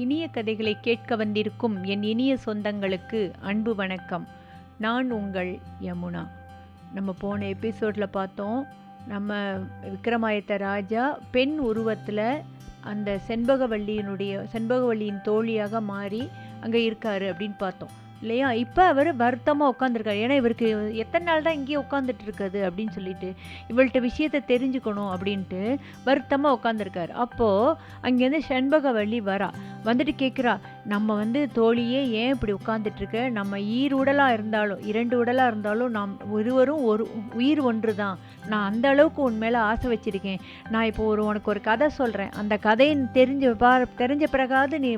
இனிய கதைகளை கேட்க வந்திருக்கும் என் இனிய சொந்தங்களுக்கு அன்பு வணக்கம். நான் உங்கள் யமுனா. நம்ம போன எபிசோடில் பார்த்தோம், நம்ம விக்ரமாதித்த ராஜா பெண் உருவத்தில் அந்த செண்பகவல்லியின் தோழியாக மாறி அங்கே இருக்காரு அப்படின்னு பார்த்தோம் இல்லையா. இப்போ அவர் வருத்தமாக உட்காந்துருக்காரு. ஏன்னா இவருக்கு எத்தனை நாள் தான் இங்கேயே உட்காந்துட்டு இருக்குது அப்படின்னு சொல்லிட்டு இவள்கிட்ட விஷயத்தை தெரிஞ்சுக்கணும் அப்படின்ட்டு வருத்தமாக உட்காந்துருக்காரு. அப்போது அங்கேருந்து செண்பகவல்லி வந்துட்டு கேட்குறா, நம்ம தோழியே ஏன் இப்படி உட்காந்துட்ருக்க? நம்ம உடலாக இருந்தாலும் 2 உடலாக இருந்தாலும் நாம் ஒருவரும் ஒரு உயிர் ஒன்று தான். நான் அந்த அளவுக்கு உன் மேலே ஆசை வச்சுருக்கேன். நான் இப்போ உனக்கு ஒரு கதை சொல்கிறேன். அந்த கதையை தெரிஞ்ச பிறகாவது நீ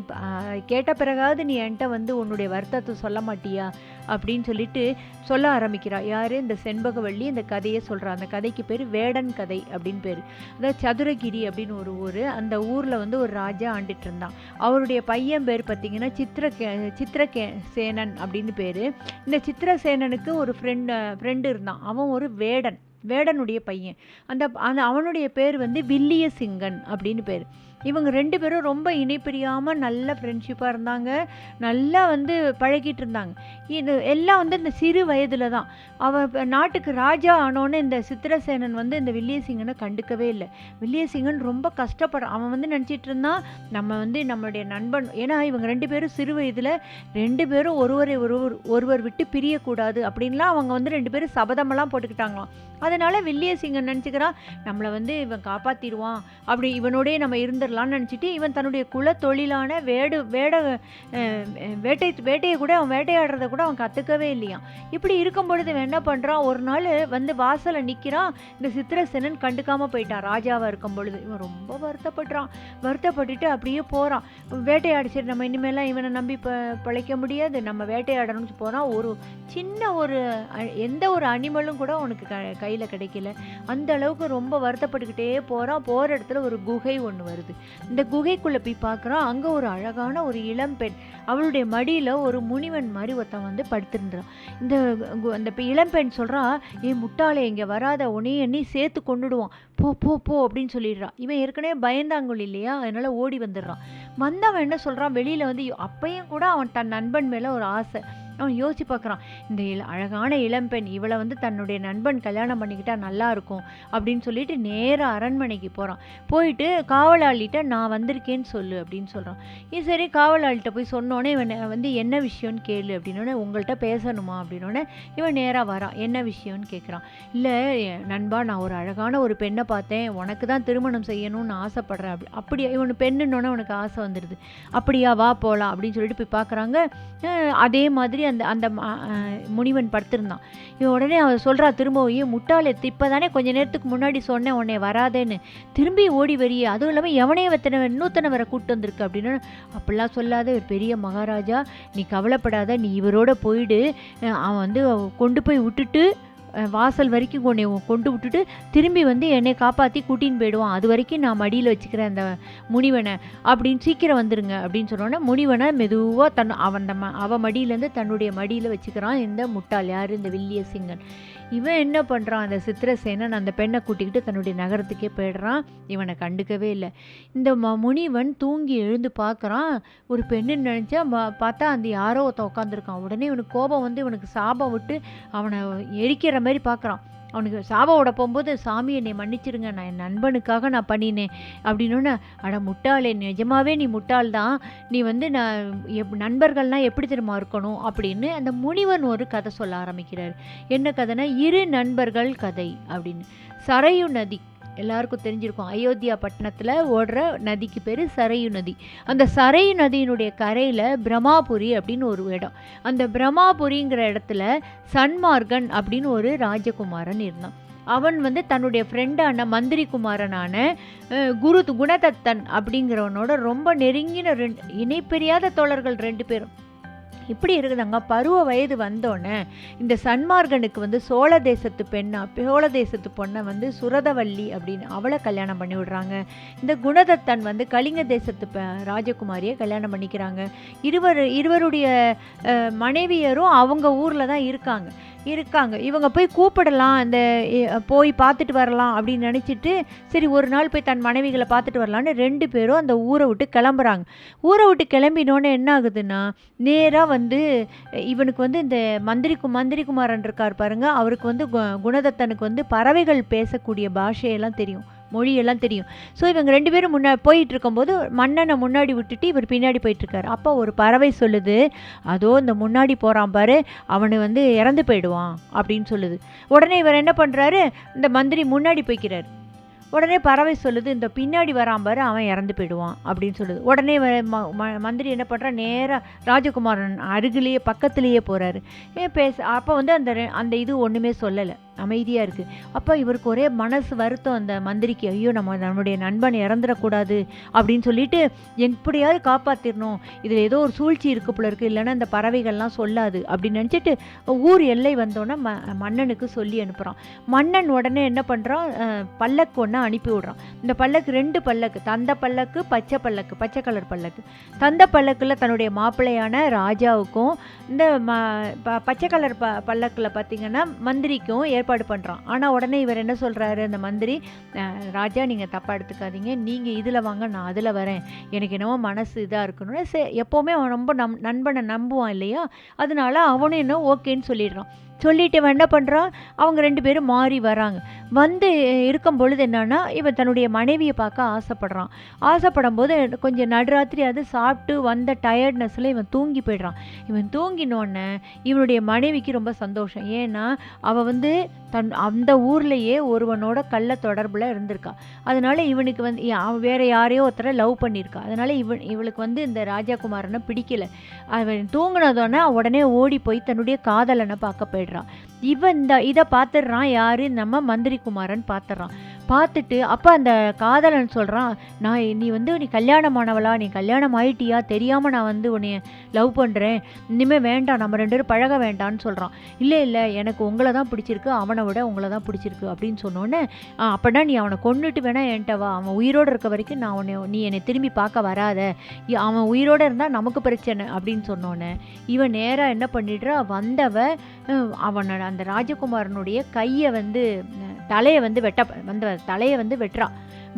கேட்ட பிறகாவது நீ என்கிட்ட உன்னுடைய வருத்தத்தை சொல்ல மாட்டியா அப்படின்னு சொல்லிட்டு சொல்ல ஆரம்பிக்கிறா. யார்? இந்த செண்பகவல்லி இந்த கதையை சொல்கிறா. அந்த கதைக்கு பேர் வேடன் கதை அப்படின்னு பேர். அதாவது சதுரகிரி அப்படின்னு ஒரு ஊர். அந்த ஊரில் ஒரு ராஜா ஆண்டுட்டு இருந்தான். அவருடைய பையன் பேர் பார்த்திங்கன்னா சித்திரசேனன் அப்படின்னு பேர். இந்த சித்திரசேனனுக்கு ஒரு ஃப்ரெண்டு இருந்தான். அவன் ஒரு வேடனுடைய பையன். அவனுடைய பேர் வில்லியசிங்கன் அப்படின்னு பேர். இவங்க 2 பேரும் ரொம்ப இணைப்பிரியாமல் நல்ல ஃப்ரெண்ட்ஷிப்பாக இருந்தாங்க. நல்லா பழகிட்டு இருந்தாங்க. இது எல்லாம் இந்த சிறு வயதில் தான். அவன் நாட்டுக்கு ராஜா ஆனோன்னு இந்த சித்திரசேனன் இந்த வில்லியசிங்கனை கண்டுக்கவே இல்லை. வில்லியசிங்கன் ரொம்ப கஷ்டப்படுறான். அவன் நினச்சிட்டு இருந்தான், நம்ம நம்மளுடைய நண்பன், ஏன்னா இவங்க 2 பேரும் சிறு வயதில் 2 பேரும் ஒருவர் விட்டு பிரியக்கூடாது அப்படின்லாம் அவங்க 2 பேரும் சபதமெல்லாம் போட்டுக்கிட்டாங்களாம். அதனால் வில்லியசிங்கன் நினச்சிக்கிறான், நம்மளை இவன் காப்பாற்றிடுவான், அப்படி இவனோடய நம்ம இருந்துடலான்னு நினச்சிட்டு இவன் தன்னுடைய குல தொழிலான வேட்டையை கூட அவன் வேட்டையாடுறத கூட அவன் கற்றுக்கவே இல்லையாம். இப்படி இருக்கும் பொழுது இவன் என்ன பண்ணுறான், ஒரு நாள் வாசலை நிற்கிறான். இந்த சித்திரசேனன் கண்டுக்காமல் போயிட்டான். ராஜாவாக இருக்கும் பொழுது இவன் ரொம்ப வருத்தப்பட்டுட்டு அப்படியே போகிறான். வேட்டையாடி, சரி நம்ம இனிமேலாம் இவனை நம்பி பிழைக்க முடியாது, நம்ம வேட்டையாடணும்னு போகிறான். எந்த ஒரு அனிமலும் கூட அவனுக்கு கையில் கிடைக்கல. அந்த அளவுக்கு ரொம்ப வருத்தப்பட்டுக்கிட்டே போகிறான். போகிற இடத்துல ஒரு குகை ஒன்று வருது. இந்த குகைக்குள்ளே போய் பார்க்குறான். அங்கே ஒரு அழகான ஒரு இளம்பெண், அவளுடைய மடியில் ஒரு முனிவன் மாதிரி ஒருத்தன் படுத்துருந்தான். அந்த இளம்பெண் சொல்கிறா, முட்டாளே இங்கே வராத, உன்னையே சேர்த்து கொண்டுடுவான், போ அப்படின்னு சொல்லிடுறான். இவன் ஏற்கனவே பயந்தாங்குள் இல்லையா, அதனால் ஓடி வந்துடுறான். வந்தவன் என்ன சொல்கிறான், வெளியில் அப்பையும் கூட அவன் தன் நண்பன் மேலே ஒரு ஆசை. அவன் யோசிச்சு பார்க்குறான், இந்த அழகான இளம்பெண் இவளை தன்னுடைய நண்பன் கல்யாணம் பண்ணிக்கிட்டா நல்லா இருக்கும் அப்படின்னு சொல்லிட்டு நேராக அரண்மனைக்கு போகிறான். போயிட்டு காவலாளிகிட்ட நான் வந்திருக்கேன்னு சொல்லு அப்படின்னு சொல்கிறான். சரி, காவலாளிகிட்ட போய் சொன்னோன்னே இவன் என்ன விஷயம்னு கேளு அப்படின்னோடனே, உங்கள்கிட்ட பேசணுமா அப்படின்னோடனே இவன் நேராக வரான். என்ன விஷயம்னு கேட்குறான். இல்லை நண்பா, நான் ஒரு அழகான ஒரு பெண்ணை பார்த்தேன், உனக்கு தான் திருமணம் செய்யணும்னு ஆசைப்பட்றேன். அப்படியா? இவனு பெண்ணுன்னொன்னே உனக்கு ஆசை வந்துடுது. அப்படியா, வா போகலாம் அப்படின்னு சொல்லிட்டு போய் பார்க்குறாங்க. அதே மாதிரி அந்த முனிவன் படுத்திருந்தான். இவன் உடனே அவன் சொல்கிறா, திரும்ப முட்டாளே, இப்போ தானே கொஞ்ச நேரத்துக்கு முன்னாடி சொன்னேன் உன்னை வராதேன்னு, திரும்பி ஓடி வரியே, அதுவும் இல்லாமல் எவனையே இன்னொருத்தனை வர கூப்பிட்டு வந்திருக்கு அப்படின்னு. அப்படிலாம் சொல்லாத, ஒரு பெரிய மகாராஜா, நீ கவலைப்படாத, நீ இவரோட போயிடு, அவன் கொண்டு போய் விட்டுட்டு வாசல் வரைக்கும் கொண்டு விட்டுட்டு திரும்பி என்னை காப்பாற்றி கூட்டின்னு போயிடுவான், அது வரைக்கும் நான் மடியில் வச்சுக்கிறேன் அந்த முனிவனை அப்படின்னு, சீக்கிரம் வந்துருங்க அப்படின்னு சொன்னோன்னே முனிவனை மெதுவாக அவன் மடியிலேருந்து தன்னுடைய மடியில் வச்சுக்கிறான் இந்த முட்டாள். யார்? இந்த வில்லியசிங்கன். இவன் என்ன பண்ணுறான், அந்த சித்திரசேனன் அந்த பெண்ணை கூட்டிக்கிட்டு தன்னுடைய நகரத்துக்கே போயிடுறான். இவனை கண்டுக்கவே இல்லை. இந்த முனிவன் தூங்கி எழுந்து பார்க்குறான், ஒரு பெண்ணுன்னு நினச்சா பார்த்தா அந்த யாரோ ஒருத்தன் உட்காந்துருக்கான். உடனே இவனுக்கு கோபம் இவனுக்கு சாபம் விட்டு அவனை எரிக்கிற மாதிரி பார்க்குறான். அவனுக்கு சாபாவோட போகும்போது, சாமி என்னை மன்னிச்சிருங்க, நான் என் நண்பனுக்காக நான் பண்ணினேன் அப்படின்னோன்னு, அட முட்டாளே, நிஜமாவே நீ முட்டாள் தான், நீ நான் நண்பர்கள்னால் எப்படி தெரியுமா இருக்கணும் அப்படின்னு அந்த முனிவன் ஒரு கதை சொல்ல ஆரம்பிக்கிறார். என்ன கதைனா, 2 நண்பர்கள் கதை அப்படின்னு. சரையு நதி எல்லாருக்கும் தெரிஞ்சிருக்கும். அயோத்தியா பட்டணத்தில் ஓடுற நதிக்கு பேர் சரையு நதி. அந்த சரையு நதியினுடைய கரையில் பிரம்மாபுரி அப்படின்னு ஒரு இடம். அந்த பிரம்மாபுரிங்கிற இடத்துல சன்மார்கன் அப்படின்னு ஒரு ராஜகுமாரன் இருந்தான். அவன் தன்னுடைய ஃப்ரெண்டான மந்திரி குமாரனான குணதத்தன் அப்படிங்கிறவனோட ரொம்ப நெருங்கின இணைப்பிரியாத தோழர்கள் 2 பேரும். இப்படி இருக்குதாங்க. பருவ வயது வந்தோடனே இந்த சன்மார்கனுக்கு சோழ தேசத்து பொண்ணை சுரதவல்லி அப்படின்னு அவளை கல்யாணம் பண்ணி விடுறாங்க. இந்த குணதத்தன் கலிங்க தேசத்து ராஜகுமாரியை கல்யாணம் பண்ணிக்கிறாங்க. இருவருடைய மனைவியரும் அவங்க ஊரில் தான் இருக்காங்க. இருக்காங்க. இவங்க போய் கூப்பிடலாம், போய் பார்த்துட்டு வரலாம் அப்படின்னு நினச்சிட்டு, சரி ஒரு நாள் போய் தன் மனைவிகளை பார்த்துட்டு வரலான்னு 2 பேரும் அந்த ஊரை விட்டு கிளம்புறாங்க. ஊரை விட்டு கிளம்பினோன்னே என்ன ஆகுதுன்னா, நேராக வந்து இவனுக்கு வந்து இந்த மந்திரிகுமாரன் இருக்கார் பாருங்க, அவருக்கு வந்து குணதத்தனுக்கு வந்து பறவைகள் பேசக்கூடிய பாஷையெல்லாம் தெரியும், மொழியெல்லாம் தெரியும். ஸோ இவங்க 2 பேரும் போயிட்டு இருக்கும்போது மன்னனை முன்னாடி விட்டுட்டு இவர் பின்னாடி போயிட்டுருக்காரு. அப்போ ஒரு பறவை சொல்லுது, அதோ இந்த முன்னாடி போகிறான் பாரு, அவனை வந்து இறந்து போயிடுவான் அப்படின்னு சொல்லுது. உடனே இவர் என்ன பண்ணுறாரு, இந்த மந்திரி முன்னாடி போய்க்கிறார். உடனே பறவை சொல்லுது, இந்த பின்னாடி வரான் பாரு, அவன் இறந்து போயிடுவான் அப்படின்னு சொல்லுது. உடனே மந்திரி என்ன பண்ணுறா, நேராக ராஜகுமாரன் அருகிலேயே பக்கத்துலேயே போகிறாரு. அப்போ வந்து அந்த இது ஒன்றுமே சொல்லலை, அமைதியாக இருக்குது. அப்போ இவருக்கு ஒரே மனசு வருத்தம் அந்த மந்திரிக்கு, ஐயோ நம்முடைய நண்பன் இறந்துடக்கூடாது அப்படின்னு சொல்லிட்டு எப்படியாவது காப்பாற்றிடணும், இதில் ஏதோ ஒரு சூழ்ச்சி இருக்கு போல இருக்குது, இல்லைன்னா இந்த பறவைகள்லாம் சொல்லாது அப்படின்னு நினச்சிட்டு ஊர் எல்லை வந்தோன்னே மன்னனுக்கு சொல்லி அனுப்புகிறான். மன்னன் உடனே என்ன பண்ணுறான், பல்லக்கு ஒன்று அனுப்பி விடுறான். இந்த பல்லக்கு 2 பல்லக்கு, தந்த பல்லக்கு, பச்சை கலர் பல்லக்கு. தந்த பல்லக்கில் தன்னுடைய மாப்பிள்ளையான ராஜாவுக்கும், இந்த பச்சை கலர் பல்லக்கில் பார்த்திங்கன்னா மந்திரிக்கும் ஏற்பாடு பண்ணுறான். ஆனால் உடனே இவர் என்ன சொல்கிறாரு, அந்த மந்திரி, ராஜா நீங்கள் தப்பாக எடுத்துக்காதீங்க, நீங்கள் இதில் வாங்க, நான் அதில் வரேன், எனக்கு என்னவோ மனசு இதாக இருக்கணும்னு. எப்போவுமே அவன் ரொம்ப நண்பனை நம்புவான் இல்லையா, அதனால அவனும் என்ன ஓகேன்னு சொல்லிடுறான். சொல்லிட்டு இவன் என்ன பண்ணுறான், அவங்க 2 பேரும் மாறி வராங்க. வந்து இருக்கும் பொழுது என்னன்னா, இவன் தன்னுடைய மனைவியை பார்க்க ஆசைப்படும் போது கொஞ்சம் நடுராத்திரி அது சாப்பிட்டு வந்த டயர்ட்னஸில் இவன் தூங்கி போய்ட்றான். இவன் தூங்கினோடனே இவனுடைய மனைவிக்கு ரொம்ப சந்தோஷம். ஏன்னா அவள் வந்து அந்த ஊர்லேயே ஒருவனோட கள்ள தொடர்பில் இருந்திருக்கா. அதனால் இவனுக்கு வந்து வேறு யாரையோ ஒருத்தரை லவ் பண்ணியிருக்கா. அதனால் இவளுக்கு வந்து இந்த ராஜகுமாரனை பிடிக்கல. அவன் தூங்கினதோடனே உடனே ஓடி போய் தன்னுடைய காதலனை பார்க்க போய்ட்றான். இவன் இதை பார்த்துடுறான். யாரு, நம்ம மந்திரிகுமாரன் பார்த்துடுறான். பார்த்துட்டு அப்போ அந்த காதலன் சொல்கிறான், நீ கல்யாணமானவளா, நீ கல்யாணம் ஆயிட்டியா, தெரியாமல் நான் வந்து உன்னை லவ் பண்ணுறேன், இனிமேல் வேண்டாம், நம்ம 2 பேரும் பழக வேண்டான்னு சொல்கிறான். இல்லை எனக்கு உங்களை தான் பிடிச்சிருக்கு, அவனை விட உங்களை தான் பிடிச்சிருக்கு அப்படின்னு சொன்னோன்னே, அப்படின்னா நீ அவனை கொன்னுட்டு வேணா என்கிட்ட வா, அவன் உயிரோடு இருக்க வரைக்கும் நீ என்னை திரும்பி பார்க்க வராத, அவன் உயிரோடு இருந்தால் நமக்கு பிரச்சனை அப்படின்னு சொன்னோன்னே இவன் நேராக என்ன பண்ணிடுறா, அவனோட அந்த ராஜகுமாரனுடைய கையை வந்து தலையை வந்து வெட்டுறா.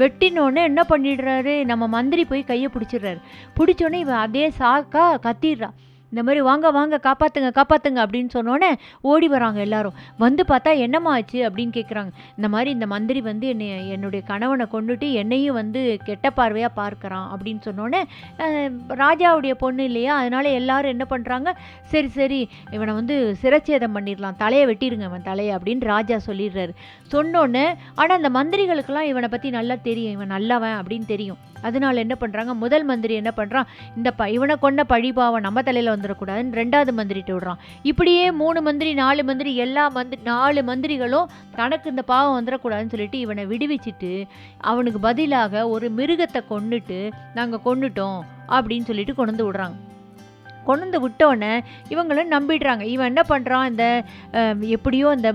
வெட்டினோடனே என்ன பண்ணிடுறாரு, நம்ம மந்திரி போய் கையை பிடிச்சோடனே இவன் அதே சாக்கா கத்திடுறா. இந்த மாதிரி வாங்க காப்பாற்றுங்க அப்படின்னு சொன்னோன்னே ஓடி வராங்க எல்லாரும். வந்து பார்த்தா என்னம்மா ஆச்சு அப்படின்னு கேட்குறாங்க. இந்த மாதிரி இந்த மந்திரி வந்து என்னுடைய கணவனை கொண்டுட்டு என்னையும் வந்து கெட்ட பார்வையாக பார்க்குறான் அப்படின்னு சொன்னோன்னே, ராஜாவுடைய பொண்ணு இல்லையா, அதனால் எல்லாரும் என்ன பண்ணுறாங்க, சரி இவனை வந்து சிரச்சேதம் பண்ணிடலாம், தலையை வெட்டிடுங்க இவன் தலையை அப்படின்னு ராஜா சொல்லிடுறாரு. சொன்னோன்னே ஆனால் அந்த மந்திரிகளுக்கெல்லாம் இவனை பற்றி நல்லா தெரியும், இவன் நல்லவன் அப்படின்னு தெரியும். அதனால என்ன பண்ணுறாங்க, முதல் மந்திரி என்ன பண்ணுறான், இவனை கொண்ட பழிபாவம் நம்ம தலையில் வந்துடக்கூடாதுன்னு 2வது மந்திரிட்டு விடுறான். இப்படியே 3 மந்திரி 4 மந்திரி 4 மந்திரிகளும் தனக்கு இந்த பாவம் வந்துடக்கூடாதுன்னு சொல்லிட்டு இவனை விடுவிச்சிட்டு அவனுக்கு பதிலாக ஒரு மிருகத்தை கொன்னுட்டு நாங்கள் கொன்னுட்டோம் அப்படின்னு சொல்லிட்டு கொண்டு விடுறாங்க. கொண்டு விட்டோன்னே இவங்களும் நம்பிடுறாங்க. இவன் என்ன பண்ணுறான், எப்படியோ இந்த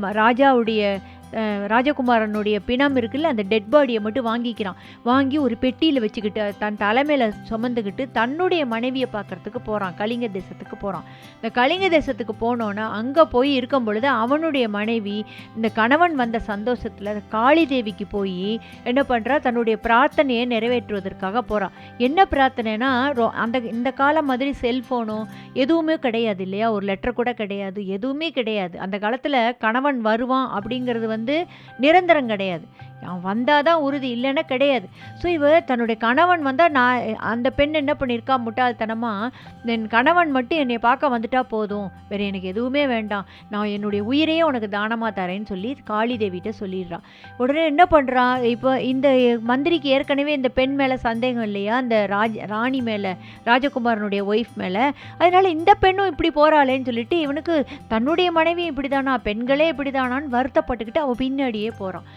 ராஜகுமாரனுடைய பிணம் இருக்குல்ல, அந்த டெட் பாடியை மட்டும் வாங்கி ஒரு பெட்டியில் வச்சுக்கிட்டு தன் தலைமையில் சுமந்துக்கிட்டு தன்னுடைய மனைவியை பார்க்கறதுக்கு போகிறான். கலிங்க தேசத்துக்கு போகிறான். இந்த கலிங்க தேசத்துக்கு போனோன்னா அங்கே போய் இருக்கும் பொழுது அவனுடைய மனைவி இந்த கணவன் வந்த சந்தோஷத்தில் காளி தேவிக்கு போய் என்ன பண்ணுறா, தன்னுடைய பிரார்த்தனையை நிறைவேற்றுவதற்காக போகிறான். என்ன பிரார்த்தனைனா, இந்த காலம் மாதிரி செல்ஃபோனோ எதுவுமே கிடையாது இல்லையா, ஒரு லெட்டர் கூட கிடையாது, எதுவுமே கிடையாது. அந்த காலத்தில் கணவன் வருவான் அப்படிங்கிறது வந்து நிரந்தரம் கிடையாது, அவன் வந்தால் தான் உறுதி, இல்லைன்னா கிடையாது. ஸோ தன்னுடைய கணவன் வந்தால், அந்த பெண் என்ன பண்ணியிருக்கா முட்டாள்தனமாக, என் கணவன் மட்டும் என்னை பார்க்க வந்துட்டா போதும், வேறு எனக்கு எதுவுமே வேண்டாம், நான் என்னுடைய உயிரையே உனக்கு தானமாக தரேன்னு சொல்லி காளி தேவிகிட்ட சொல்லிடுறான். உடனே என்ன பண்ணுறான், இப்போ இந்த மந்திரிக்கு ஏற்கனவே இந்த பெண் மேலே சந்தேகம் இல்லையா, அந்த ராணி மேலே, ராஜகுமாரனுடைய ஒய்ஃப் மேலே, அதனால் இந்த பெண்ணும் இப்படி போகிறாளேன்னு சொல்லிட்டு இவனுக்கு தன்னுடைய மனைவியும் இப்படி தானா, பெண்களே இப்படி தானான்னு வருத்தப்பட்டுக்கிட்டு அவன் பின்னாடியே போகிறான்.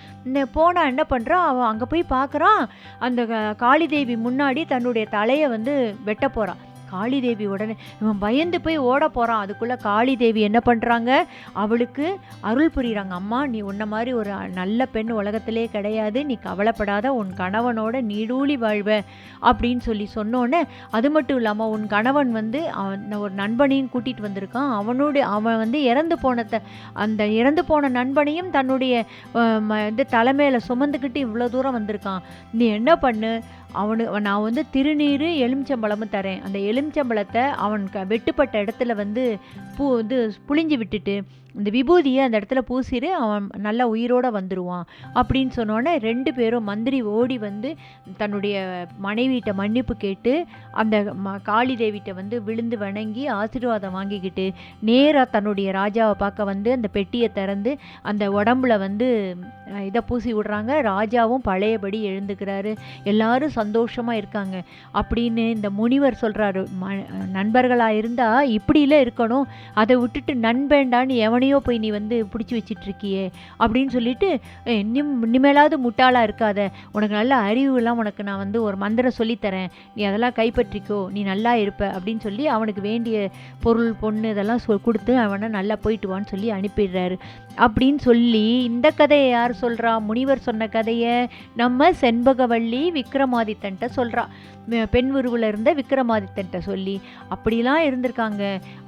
போனால் என்ன பண்ணுறான், அவன் அங்கே போய் பார்க்குறான், அந்த காளி தேவி முன்னாடி தன்னுடைய தலையை வந்து வெட்ட போகிறான். காளி தேவி உடனே இவன் பயந்து போய் ஓட போகிறான். அதுக்குள்ளே காளி தேவி என்ன பண்ணுறாங்க, அவளுக்கு அருள் புரிகிறாங்க. அம்மா, நீ உன்ன மாதிரி ஒரு நல்ல பெண் உலகத்திலே கிடையாது, நீ கவலைப்படாத, உன் கணவனோட நீடூழி வாழ்வ அப்படின்னு சொல்லி சொன்னோன்னே, அது மட்டும் இல்லாமல் உன் கணவன் வந்து ஒரு நண்பனையும் கூட்டிகிட்டு வந்திருக்கான். அவன் வந்து அந்த இறந்து போன நண்பனையும் தன்னுடைய வந்து தலைமையில் சுமந்துக்கிட்டு இவ்வளோ தூரம் வந்திருக்கான். நீ என்ன பண்ணு, நான் வந்து திருநீர் எலுமிச்சம்பழமும் தரேன். அந்த எலுமிச்சம்பழத்தை அவன் வெட்டுப்பட்ட இடத்துல வந்து இது புழிஞ்சு விட்டுட்டு இந்த விபூதியை அந்த இடத்துல பூசிட்டு அவன் நல்லா உயிரோடு வந்துடுவான் அப்படின்னு சொன்னோன்னே 2 பேரும் மந்திரி ஓடி வந்து தன்னுடைய மனைவியிட்ட மன்னிப்பு கேட்டு அந்த காளி தேவிட்ட வந்து விழுந்து வணங்கி ஆசீர்வாதம் வாங்கிக்கிட்டு நேராக தன்னுடைய ராஜாவை பார்க்க வந்து அந்த பெட்டியை திறந்து அந்த உடம்புல வந்து இதை பூசி விடுறாங்க. ராஜாவும் பழையபடி எழுந்துக்கிறாரு. எல்லாரும் சந்தோஷமாக இருக்காங்க அப்படின்னு இந்த முனிவர் சொல்கிறாரு. நண்பர்களாக இருந்தால் இப்படிலாம் இருக்கணும், அதை விட்டுட்டு நண்பேண்டான்னு எவனையோ போய் நீ வந்து பிடிச்சி வச்சிட்ருக்கியே அப்படின்னு சொல்லிட்டு, இனிமேலாவது முட்டாளாக இருக்காத, உனக்கு நல்ல அறிவுலாம் உனக்கு நான் வந்து ஒரு மந்திரம் சொல்லித்தரேன், நீ அதெல்லாம் கைப்பற்றிக்கோ, நீ நல்லா இருப்ப அப்படின்னு சொல்லி அவனுக்கு வேண்டிய பொருள் பொண்ணு இதெல்லாம் கொடுத்து அவனை நல்லா போயிட்டு வான்னு சொல்லி அனுப்பிடுறாரு. அப்படின்னு சொல்லி இந்த கதையை யார் சொல்கிறா? முனிவர் சொன்ன கதையை நம்ம செண்பகவல்லி விக்ரமாதித்தன்ட்ட சொல்கிறா. பெண் உருவில் இருந்த விக்ரமாதித்தன்ட்ட சொல்லி அப்படிலாம் இருந்திருக்காங்க.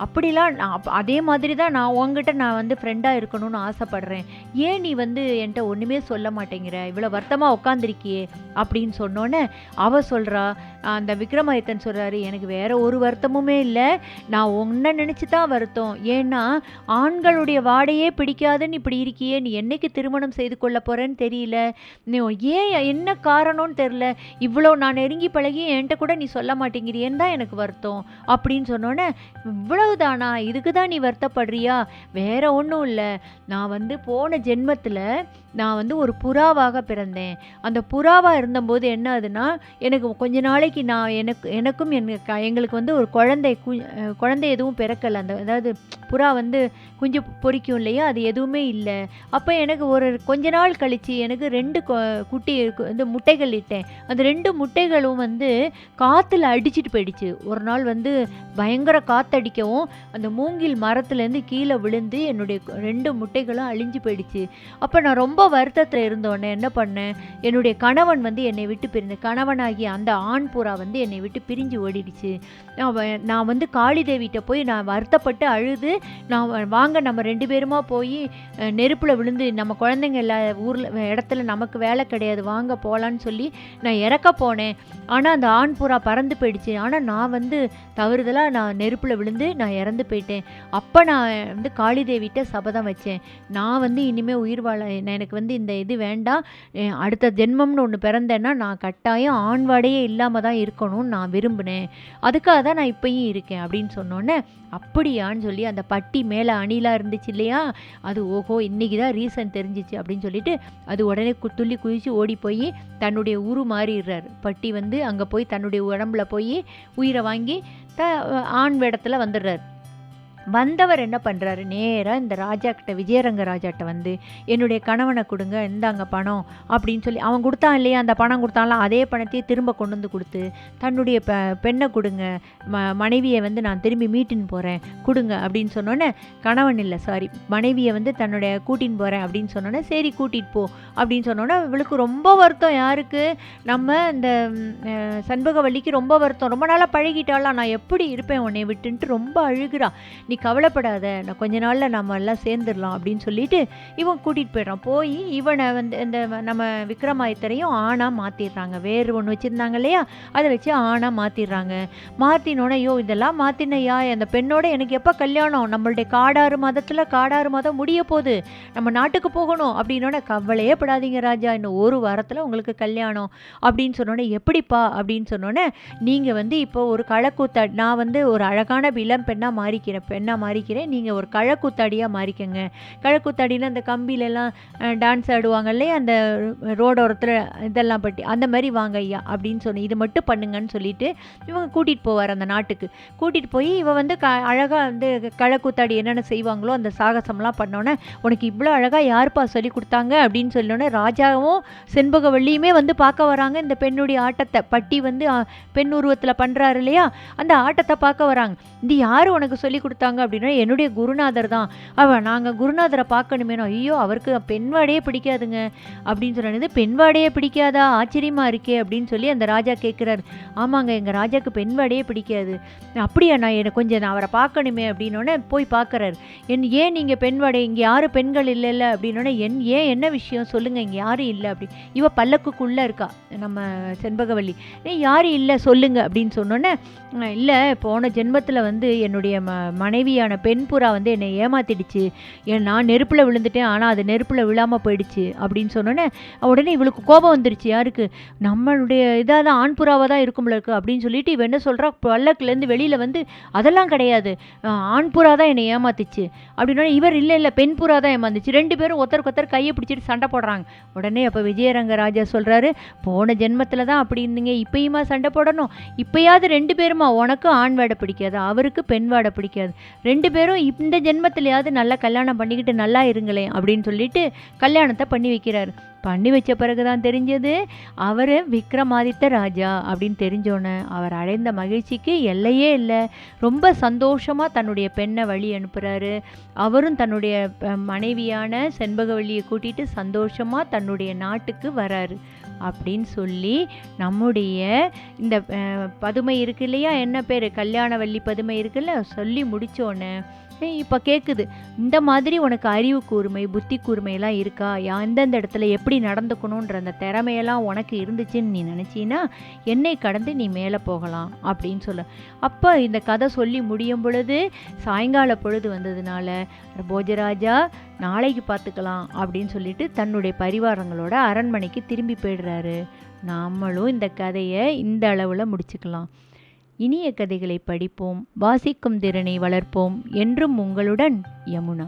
அப்படிலாம் அதே மாதிரி தான் நான் உங்ககிட்ட நான் வந்து ஃப்ரெண்டாக இருக்கணும்னு ஆசைப்பட்றேன். ஏன் நீ வந்து என்கிட்ட ஒன்றுமே சொல்ல மாட்டேங்கிற, இவ்வளோ வருத்தமாக உட்காந்துருக்கியே அப்படின்னு சொன்னோன்னே அவ சொல்கிறா, அந்த விக்ரமாதித்தன் சொல்கிறாரு, எனக்கு வேறு ஒரு வருத்தமுமே இல்லை, நான் உன்னை நினச்சி தான் வருத்தம். ஏன்னா ஆண்களுடைய வாடையே பிடிக்காதுன்னு இப்படி இருக்கியே, நீ என்னைக்கு திருமணம் செய்து கொள்ள போகிறேன்னு தெரியல, நீ ஏன் என்ன காரணம்னு தெரில, இவ்வளோ நான் நெருங்கி பழகி என்கிட்ட கூட நீ சொல்ல மாட்டேங்கிறியேன்னு தான் எனக்கு வருத்தம் அப்படின்னு சொன்னோன்னே, இவ்வளவுதானா, இதுக்கு தான் நீ வருத்தப்படுறியா? வேற ஒன்றும் இல்லை, நான் வந்து போன ஜென்மத்தில் நான் வந்து ஒரு புறாவாக பிறந்தேன். அந்த புறாவாக இருந்தபோது என்ன ஆகுதுன்னா, எனக்கு கொஞ்ச நாளைக்கு நான் எனக்கும் எங்களுக்கு வந்து ஒரு குழந்தை எதுவும் பிறக்கலை. அதாவது புறா வந்து குஞ்சு பொரிக்கும் இல்லையா, அது எதுவுமே இல்லை. அப்போ எனக்கு ஒரு கொஞ்ச நாள் கழித்து எனக்கு 2 குட்டி வந்து முட்டைகள் இட்டேன். அந்த 2 முட்டைகளும் வந்து காற்றுல அடிச்சிட்டு போயிடுச்சு. ஒரு நாள் வந்து பயங்கர காற்றடிக்கவும் அந்த மூங்கில் மரத்துலேருந்து கீழே விழுந்து என்னுடைய 2 முட்டைகளும் அழிஞ்சு போயிடுச்சு. அப்போ நான் ரொம்ப வருத்தத்தில் இருந்தோடனே என்ன பண்ணேன், என்னுடைய கணவன் வந்து என்னை விட்டு பிரிந்து, கணவனாகிய அந்த ஆண் புறா வந்து என்னை விட்டு பிரிஞ்சு ஓடிடுச்சு. நான் வந்து காளி தேவிட்ட போய் நான் வருத்தப்பட்டு அழுது, வாங்க நம்ம 2 பேருமா போய் நெருப்பில் விழுந்து, நம்ம குழந்தைங்க எல்லா இடத்துல நமக்கு வேலை கிடையாது, வாங்க போகலான்னு சொல்லி நான் இறக்க போனேன். ஆனால் அந்த ஆண் புறா பறந்து போயிடுச்சு. ஆனால் நான் வந்து தவறுதலாக நான் நெருப்பில் விழுந்து நான் இறந்து போயிட்டேன். அப்போ நான் வந்து காளி தேவிட்ட சபதம் வச்சேன், நான் வந்து இனிமேல் உயிர் வாழ, எனக்கு வந்து இந்த இது வேண்டாம், அடுத்த ஜென்மம்னு ஒன்று பிறந்தேன்னா நான் கட்டாயம் ஆண்வாடையே இல்லாமல் தான் இருக்கணும்னு நான் விரும்பினேன், அதுக்காக தான் நான் இப்பயும் இருக்கேன் அப்படின்னு சொன்னோன்னே, அப்படியான்னு சொல்லி அந்த பட்டி மேலே அணிலாக இருந்துச்சு இல்லையா, அது ஓஹோ இன்னைக்கு தான் ரீசன் தெரிஞ்சிச்சு அப்படின்னு சொல்லிட்டு அது உடனே துள்ளி குதிச்சு ஓடி போய் தன்னுடைய உரு மாறிடுறாரு. பட்டி வந்து அங்கே போய் தன்னுடைய உடம்புல போய் உயிரை வாங்கி ஆண் வேடத்தில் வந்துடுறாரு. வந்தவர் என்ன பண்ணுறாரு, நேராக இந்த ராஜா கிட்ட, விஜயரங்க ராஜாட்ட வந்து என்னுடைய கணவனை கொடுங்க, இந்தாங்க பணம் அப்படின்னு சொல்லி, அவன் கொடுத்தான் இல்லையா, அந்த பணம் கொடுத்தாலாம், அதே பணத்தையே திரும்ப கொண்டு வந்து கொடுத்து, தன்னுடைய பெண்ணை கொடுங்க, மனைவியை வந்து நான் திரும்பி மீட்டின்னு போகிறேன் கொடுங்க அப்படின்னு சொன்னோன்னே, கணவன் இல்லை சாரி மனைவியை வந்து தன்னுடைய கூட்டின்னு போகிறேன் அப்படின்னு சொன்னோன்னே, சரி கூட்டிகிட்டு போ அப்படின்னு சொன்னோன்னே, இவளுக்கு ரொம்ப வருத்தம். யாருக்கு? நம்ம இந்த சண்பகவல்லிக்கு ரொம்ப வருத்தம். ரொம்ப நாளாக பழகிட்டாலாம், நான் எப்படி இருப்பேன் உன்னை விட்டுன்ட்டு ரொம்ப அழுகிறா. நீ கவலைப்படாத, நான் கொஞ்ச நாளில் நம்ம எல்லாம் சேர்ந்துடலாம் அப்படின்னு சொல்லிட்டு இவன் கூட்டிகிட்டு போயிடுறான். போய் இவனை வந்து இந்த நம்ம விக்ரமாதித்தரையும் ஆணாக மாற்றிடுறாங்க. வேறு ஒன்று வச்சுருந்தாங்க இல்லையா, அதை வச்சு ஆணாக மாற்றிடுறாங்க. மாற்றினோடனே, ஐயோ இதெல்லாம் மாற்றினையா, அந்த பெண்ணோட எனக்கு எப்போ கல்யாணம், நம்மளுடைய காடாறு மாதம் முடிய போகுது, நம்ம நாட்டுக்கு போகணும் அப்படின்னோட, கவலையே படாதீங்க ராஜா, இன்னும் 1 வாரத்தில் உங்களுக்கு கல்யாணம் அப்படின்னு சொன்னோன்னே, எப்படிப்பா அப்படின்னு சொன்னோன்னே, நீங்கள் வந்து இப்போ ஒரு களக்கூத்த, நான் வந்து ஒரு அழகான இளம் பெண்ணாக மாறிக்கிறேன், பெண்ணாக மாறிக்கிறேன், நீங்கள் ஒரு கழக்கூத்தாடியாக மாறிக்கங்க. கழக்கூத்தாடினா அந்த கம்பியிலலாம் டான்ஸ் ஆடுவாங்க இல்லையா, அந்த ரோடோரத்தில் இதெல்லாம் பட்டி, அந்த மாதிரி வாங்க ஐயா அப்படின்னு சொன்னேன். இது மட்டும் பண்ணுங்கன்னு சொல்லிட்டு இவங்க கூட்டிகிட்டு போவார் அந்த நாட்டுக்கு. கூட்டிகிட்டு போய் இவ வந்து அழகாக வந்து கழக்கூத்தாடி என்னென்ன செய்வாங்களோ அந்த சாகசம்லாம் பண்ணோன்னே, உனக்கு இவ்வளோ அழகாக யாருப்பா சொல்லி கொடுத்தாங்க அப்படின்னு சொன்னோன்னே ராஜாவும் செண்பகவல்லியுமே வந்து பார்க்க வராங்க இந்த பெண்ணுடைய ஆட்டத்தை. பட்டி வந்து பெண் உருவத்தில் பண்ணுறாரு இல்லையா, அந்த ஆட்டத்தை பார்க்க வராங்க. இது யார் உனக்கு சொல்லி கொடுத்தாங்க அப்படின்னா, என்னுடைய குருநாதர் தான். நாங்கள் குருநாதரை பார்க்கணுமேனோ. ஐயோ, அவருக்கு பெண் வாடையே பிடிக்காதுங்க அப்படின்னு சொன்னது. பெண் வாடையே பிடிக்காதா, ஆச்சரியமாக இருக்கே அப்படின்னு சொல்லி அந்த ராஜா கேட்குறாரு. ஆமாங்க, எங்கள் ராஜாவுக்கு பெண் வாடையே பிடிக்காது. அப்படியா, நான் எனக்கு கொஞ்சம் நான் அவரை பார்க்கணுமே அப்படின்னோடனே போய் பார்க்குறாரு. ஏன் நீங்கள் பெண் வாடை, இங்கே யாரும் பெண்கள் இல்லைல்ல அப்படின்னோடனே, ஏன் என்ன விஷயம் சொல்லுங்கள், இங்கே யாரும் இல்லை அப்படி. இவ பல்லக்குள்ளே இருக்கா நம்ம செண்பகவல்லி. யாரும் இல்லை சொல்லுங்க அப்படின்னு சொன்னோன்னே, இல்லை போன ஜென்மத்தில் வந்து என்னுடைய மனைவியான பெண் புறா வந்து என்னை ஏமாத்திடுச்சு, நான் நெருப்பில் விழுந்துட்டேன், ஆனால் அது நெருப்பில் விழாமல் போயிடுச்சு அப்படின்னு சொன்னோன்னே உடனே இவளுக்கு கோபம் வந்துருச்சு. யாருக்கு, நம்மளுடைய இதாக தான் ஆண் புறாவாக தான் இருக்கும்ல இருக்கு அப்படின்னு சொல்லிட்டு இவ என்ன சொல்கிறா, பல்லக்குலேருந்து வெளியில் வந்து அதெல்லாம் கிடையாது, ஆண் புறா தான் என்னை ஏமாத்திச்சு அப்படின்னா, இவர் இல்லை பெண் புறா தான் ஏமாந்துச்சு. ரெண்டு பேரும் ஒருத்தருக்கு ஒருத்தர் கையை பிடிச்சிட்டு சண்டை போடுறாங்க. உடனே அப்போ விஜயரங்க ராஜா சொல்கிறாரு, போன ஜென்மத்தில் தான் அப்படி இருந்தீங்க, இப்பயுமா சண்டை போடணும்? இப்பயாவது ரெண்டு பேருமா, உனக்கு ஆண் வாடை பிடிக்காது, அவருக்கு பெண் வாடை பிடிக்காது, ரெண்டு பேரும் இந்த ஜென்மத்திலையாவது நல்லா கல்யாணம் பண்ணிக்கிட்டு நல்லா இருங்களேன் அப்படின்னு சொல்லிட்டு கல்யாணத்தை பண்ணி வைக்கிறாரு. பண்ணி வச்ச பிறகு தான் தெரிஞ்சது அவர் விக்ரமாதித்த ராஜா அப்படின்னு தெரிஞ்சோன்னே அவர் அடைந்த மகிழ்ச்சிக்கு எல்லையே இல்லை. ரொம்ப சந்தோஷமாக தன்னுடைய பெண்ணை வழி அனுப்புகிறாரு. அவரும் தன்னுடைய மனைவியான செண்பகவல்லியை கூட்டிகிட்டு சந்தோஷமாக தன்னுடைய நாட்டுக்கு வராரு அப்படின்னு சொல்லி நம்முடைய இந்த பதுமை இருக்கு இல்லையா, என்ன பேர், கல்யாணவல்லி பதுமை இருக்குல்ல, சொல்லி முடித்தோன்னே இப்போ கேட்குது, இந்த மாதிரி உனக்கு அறிவு கூர்மை புத்தி கூர்மையெல்லாம் இருக்கா, எந்தெந்த இடத்துல எப்படி நடந்துக்கணுன்ற அந்த திறமையெல்லாம் உனக்கு இருந்துச்சுன்னு நீ நினச்சின்னா என்னை கடந்து நீ மேலே போகலாம் அப்படின்னு சொல்ல. அப்போ இந்த கதை சொல்லி முடியும் பொழுது சாயங்கால பொழுது வந்ததுனால போஜராஜா நாளைக்கு பார்த்துக்கலாம் அப்படின்னு சொல்லிட்டு தன்னுடைய பரிவாரங்களோட அரண்மனைக்கு திரும்பி போயிடுறாரு. நாமளும் இந்த கதையை இந்த அளவில் முடிச்சுக்கலாம். இனிய கதைகளை படிப்போம், வாசிக்கும் திறனை வளர்ப்போம். என்றும் உங்களுடன் யமுனா.